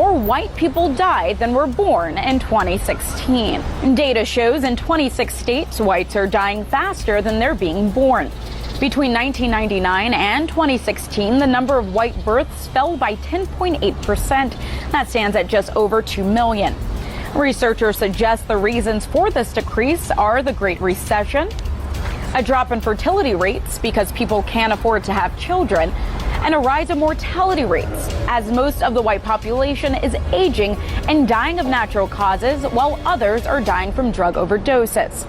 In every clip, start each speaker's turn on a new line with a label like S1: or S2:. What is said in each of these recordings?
S1: more white people died than were born in 2016. Data shows in 26 states, whites are dying faster than they're being born. Between 1999 and 2016, the number of white births fell by 10.8%. That stands at just over 2 million. Researchers suggest the reasons for this decrease are the Great Recession, a drop in fertility rates because people can't afford to have children, and a rise in mortality rates as most of the white population is aging and dying of natural causes while others are dying from drug overdoses.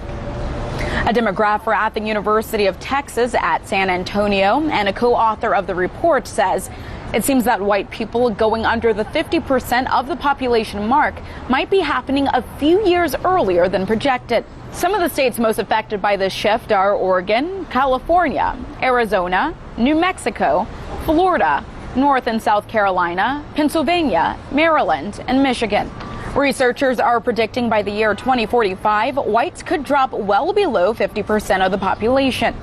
S1: A demographer at the University of Texas at San Antonio and a co-author of the report says it seems that white people going under the 50% of the population mark might be happening a few years earlier than projected. Some of the states most affected by this shift are Oregon, California, Arizona, New Mexico, Florida, North and South Carolina, Pennsylvania, Maryland, and Michigan. Researchers are predicting by the year 2045, whites could drop well below 50% of the population.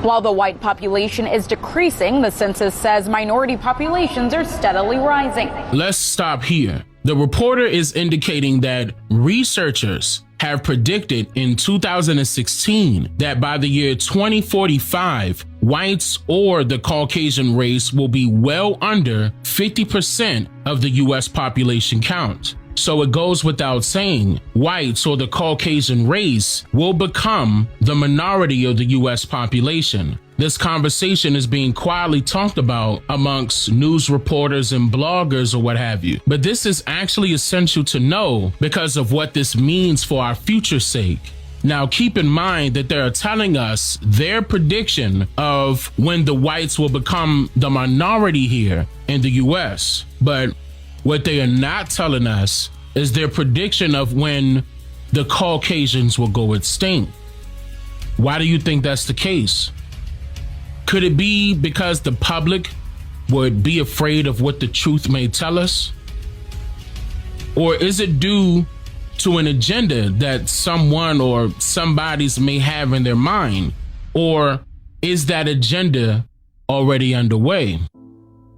S1: While the white population is decreasing, the census says minority populations are steadily rising.
S2: Let's stop here. The reporter is indicating that researchers have predicted in 2016 that by the year 2045, whites or the Caucasian race will be well under 50% of the U.S. population count. So it goes without saying, whites or the Caucasian race will become the minority of the U.S. population. This conversation is being quietly talked about amongst news reporters and bloggers or what have you. But this is actually essential to know because of what this means for our future's sake. Now, keep in mind that they're telling us their prediction of when the whites will become the minority here in the U.S. But what they are not telling us is their prediction of when the Caucasians will go extinct. Why do you think that's the case? Could it be because the public would be afraid of what the truth may tell us? Or is it due to an agenda that someone or somebody's may have in their mind? Or is that agenda already underway?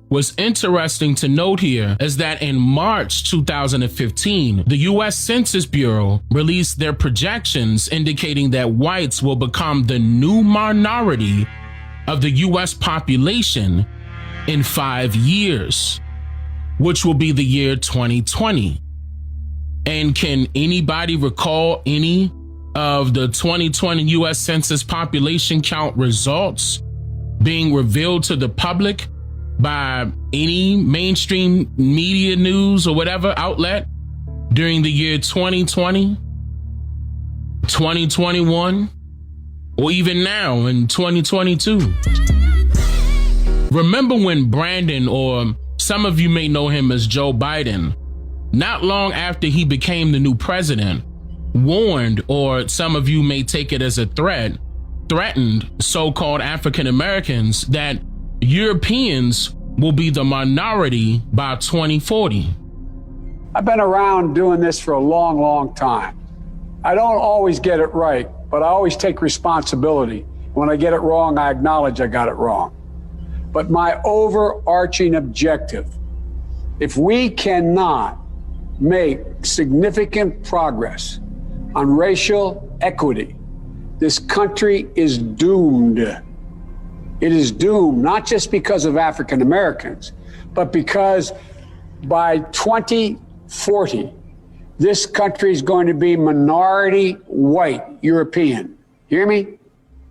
S2: What's interesting to note here is that in March 2015, the U.S. Census Bureau released their projections indicating that whites will become the new minority of the U.S. population in 5 years, which will be the year 2020. And can anybody recall any of the 2020 U.S. Census population count results being revealed to the public by any mainstream media news or whatever outlet during the year 2020, 2021, or even now in 2022? Remember when Brandon, or some of you may know him as Joe Biden, not long after he became the new president, warned, or some of you may take it as a threatened so-called African Americans that Europeans will be the minority by 2040.
S3: I've been around doing this for a long, long time. I don't always get it right, but I always take responsibility. When I get it wrong, I acknowledge I got it wrong. But my overarching objective, if we cannot make significant progress on racial equity, this country is doomed. It is doomed, not just because of African Americans, but because by 2040, this country is going to be minority white European. Hear me?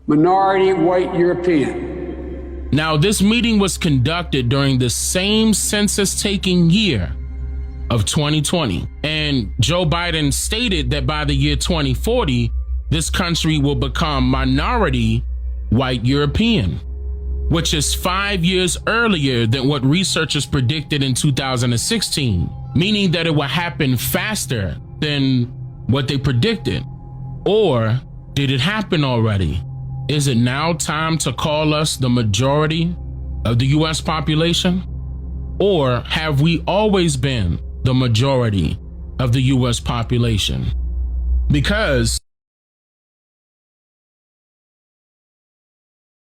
S3: Minority white European.
S2: Now, this meeting was conducted during the same census-taking year of 2020. And Joe Biden stated that by the year 2040, this country will become minority white European, which is 5 years earlier than what researchers predicted in 2016, meaning that it will happen faster than what they predicted. Or did it happen already? Is it now time to call us the majority of the U.S. population? Or have we always been the majority of the U.S. population? Because